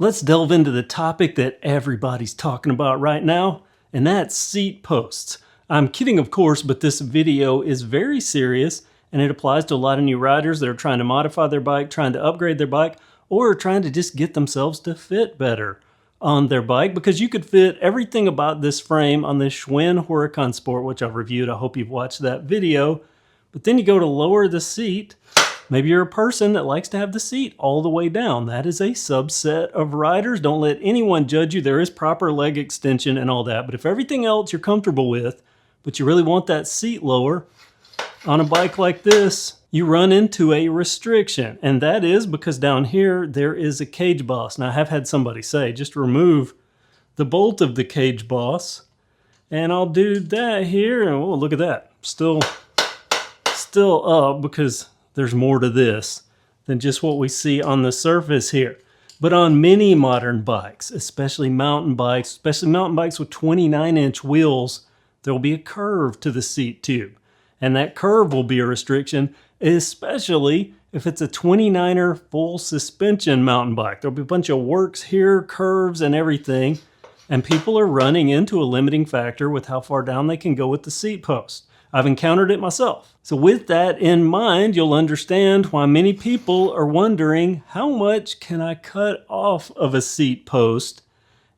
Let's delve into the topic that everybody's talking about right now, and that's seat posts. I'm kidding, of course, but this video is very serious, and it applies to a lot of new riders that are trying to modify their bike, trying to upgrade their bike, or trying to just get themselves to fit better on their bike, because you could fit everything about this frame on this Schwinn Huracan Sport, which I've reviewed. I hope you've watched that video. But then you go to lower the seat. Maybe you're a person that likes to have the seat all the way down. That is a subset of riders. Don't let anyone judge you. There is proper leg extension and all that. But if everything else you're comfortable with, but you really want that seat lower, on a bike like this, you run into a restriction. And that is because down here, there is a cage boss. Now, I have had somebody say, just remove the bolt of the cage boss. And I'll do that here. And oh, look at that. Still up, because there's more to this than just what we see on the surface here. But on many modern bikes, especially mountain bikes with 29-inch wheels, there will be a curve to the seat tube. And that curve will be a restriction, especially if it's a 29er full suspension mountain bike. There'll be a bunch of works here, curves and everything. And people are running into a limiting factor with how far down they can go with the seat post. I've encountered it myself. So with that in mind, you'll understand why many people are wondering, how much can I cut off of a seat post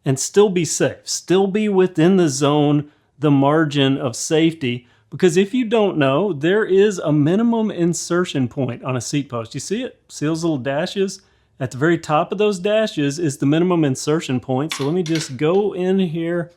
and still be safe, still be within the zone, the margin of safety? Because if you don't know, there is a minimum insertion point on a seat post. You see it? See those little dashes? At the very top of those dashes is the minimum insertion point. So let me just go in here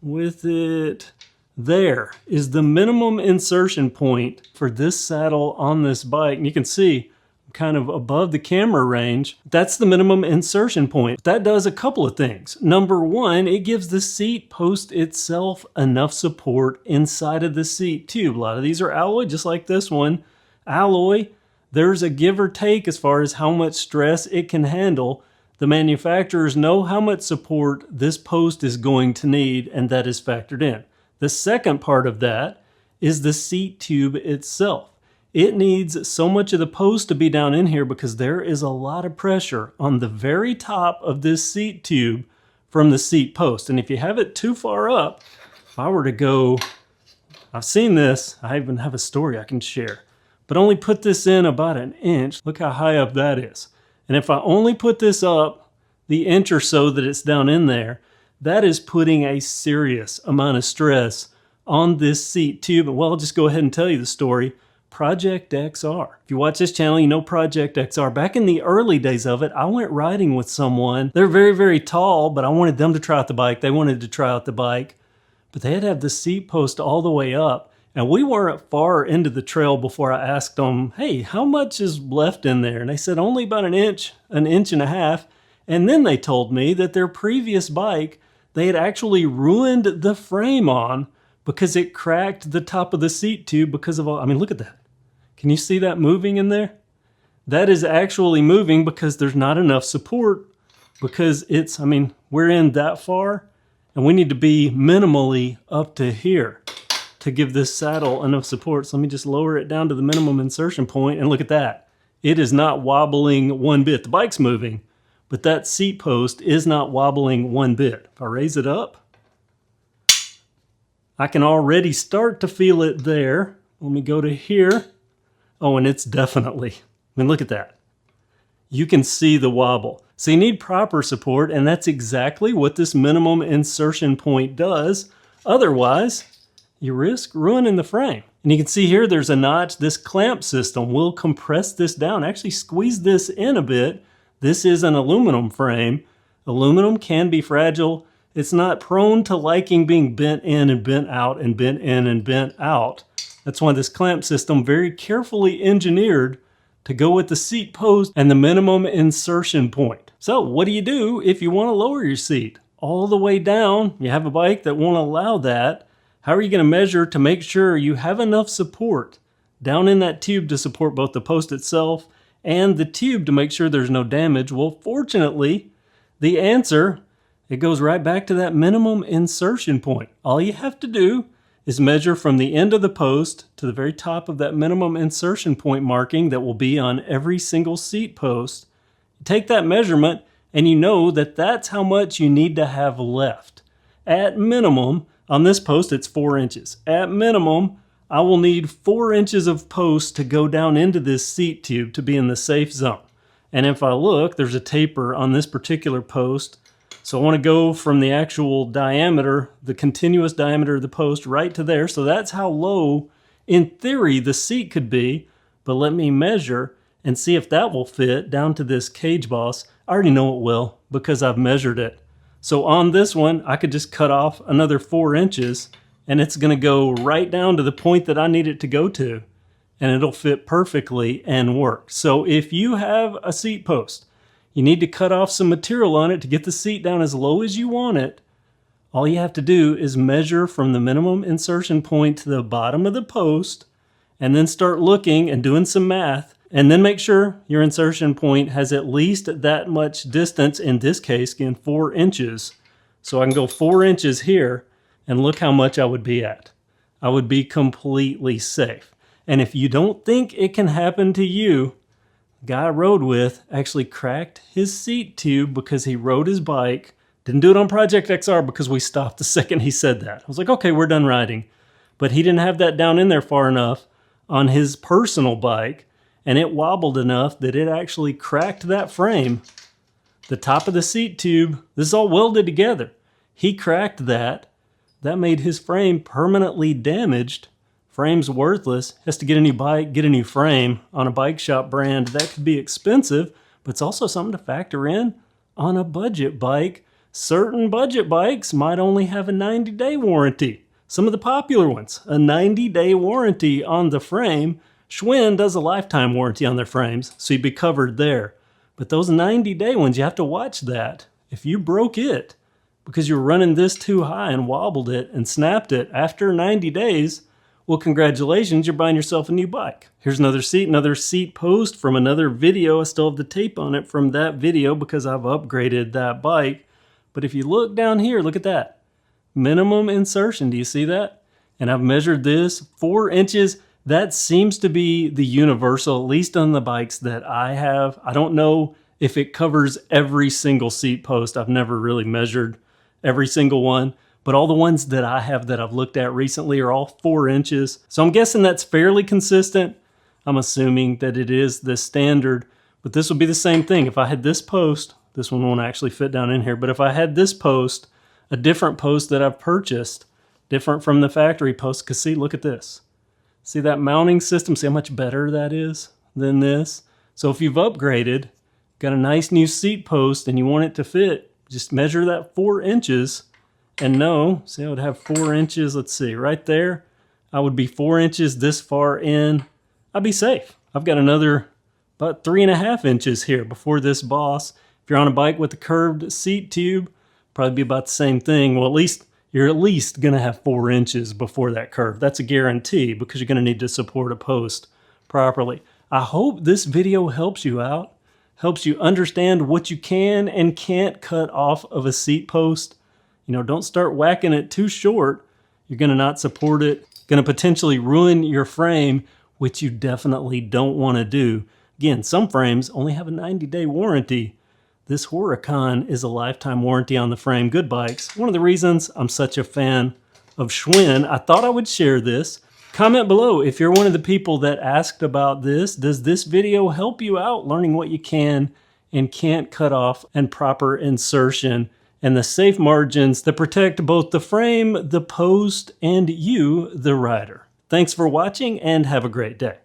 with it. There is the minimum insertion point for this saddle on this bike. And you can see I'm kind of above the camera range. That's the minimum insertion point. That does a couple of things. Number one, it gives the seat post itself enough support inside of the seat tube. A lot of these are alloy, just like this one. Alloy, there's a give or take as far as how much stress it can handle. The manufacturers know how much support this post is going to need, and that is factored in. The second part of that is the seat tube itself. It needs so much of the post to be down in here because there is a lot of pressure on the very top of this seat tube from the seat post. And if you have it too far up, if I were to go, I've seen this, I even have a story I can share, but only put this in about an inch. Look how high up that is. And if I only put this up the inch or so that it's down in there, that is putting a serious amount of stress on this seat tube. And well, I'll just go ahead and tell you the story. Project XR. If you watch this channel, you know Project XR. Back in the early days of it, I went riding with someone. They're very, very tall, but I wanted them to try out the bike. They wanted to try out the bike, but they had to have the seat post all the way up. And we weren't far into the trail before I asked them, hey, how much is left in there? And they said only about an inch and a half. And then they told me that their previous bike, they had actually ruined the frame on because it cracked the top of the seat tube because of all, I mean, look at that. Can you see that moving in there? That is actually moving because there's not enough support, because it's, I mean, we're in that far and we need to be minimally up to here to give this saddle enough support. So let me just lower it down to the minimum insertion point, and look at that. It is not wobbling one bit. The bike's moving, but that seat post is not wobbling one bit. If I raise it up, I can already start to feel it there. Let me go to here. Oh, and it's definitely, I mean, look at that. You can see the wobble. So you need proper support, and that's exactly what this minimum insertion point does. Otherwise, you risk ruining the frame. And you can see here, there's a notch. This clamp system will compress this down, actually squeeze this in a bit. This is an aluminum frame. Aluminum can be fragile. It's not prone to liking being bent in and bent out and bent in and bent out. That's why this clamp system, very carefully engineered to go with the seat post and the minimum insertion point. So what do you do if you want to lower your seat all the way down? You have a bike that won't allow that. How are you going to measure to make sure you have enough support down in that tube to support both the post itself and the tube to make sure there's no damage? Well, fortunately, the answer, it goes right back to that minimum insertion point. All you have to do is measure from the end of the post to the very top of that minimum insertion point marking that will be on every single seat post. Take that measurement and you know that that's how much you need to have left. At minimum, on this post it's 4 inches. At minimum, I will need 4 inches of post to go down into this seat tube to be in the safe zone. And if I look, there's a taper on this particular post. So I want to go from the actual diameter, the continuous diameter of the post, right to there. So that's how low, in theory, the seat could be. But let me measure and see if that will fit down to this cage boss. I already know it will because I've measured it. So on this one, I could just cut off another 4 inches and it's going to go right down to the point that I need it to go to. And it'll fit perfectly and work. So if you have a seat post, you need to cut off some material on it to get the seat down as low as you want it. All you have to do is measure from the minimum insertion point to the bottom of the post and then start looking and doing some math, and then make sure your insertion point has at least that much distance, in this case, again, 4 inches. So I can go 4 inches here and look how much I would be at. I would be completely safe. And if you don't think it can happen to you, the guy I rode with actually cracked his seat tube because he rode his bike. Didn't do it on Project XR because we stopped the second he said that. I was like, okay, we're done riding. But he didn't have that down in there far enough on his personal bike, and it wobbled enough that it actually cracked that frame. The top of the seat tube, this is all welded together. He cracked that. That made his frame permanently damaged. Frame's worthless. Has to get a new bike, get a new frame. On a bike shop brand, that could be expensive, but it's also something to factor in on a budget bike. Certain budget bikes might only have a 90-day warranty. Some of the popular ones, a 90-day warranty on the frame. Schwinn does a lifetime warranty on their frames, so you'd be covered there. But those 90-day ones, you have to watch that. If you broke it because you're running this too high and wobbled it and snapped it after 90 days, well, congratulations, you're buying yourself a new bike. Here's another seat post from another video. I still have the tape on it from that video because I've upgraded that bike. But if you look down here, look at that. Minimum insertion, do you see that? And I've measured this 4 inches. That seems to be the universal, at least on the bikes that I have. I don't know if it covers every single seat post. I've never really measured every single one, but all the ones that I have that I've looked at recently are all 4 inches. So I'm guessing that's fairly consistent. I'm assuming that it is the standard, but this would be the same thing. If I had this post, this one won't actually fit down in here, but if I had this post, a different post that I've purchased, different from the factory post, because see, look at this. See that mounting system? See how much better that is than this? So if you've upgraded, got a nice new seat post and you want it to fit, just measure that 4 inches and know, see, I would have 4 inches, let's see, right there. I would be 4 inches this far in. I'd be safe. I've got another about 3.5 inches here before this boss. If you're on a bike with a curved seat tube, probably be about the same thing. Well, you're at least going to have 4 inches before that curve. That's a guarantee because you're going to need to support a post properly. I hope this video helps you out, helps you understand what you can and can't cut off of a seat post. You know, don't start whacking it too short. You're going to not support it. Going to potentially ruin your frame, which you definitely don't want to do. Again, some frames only have a 90-day warranty. This Huracan is a lifetime warranty on the frame. Good bikes. One of the reasons I'm such a fan of Schwinn, I thought I would share this. Comment below if you're one of the people that asked about this. Does this video help you out learning what you can and can't cut off and proper insertion and the safe margins that protect both the frame, the post, and you, the rider? Thanks for watching and have a great day.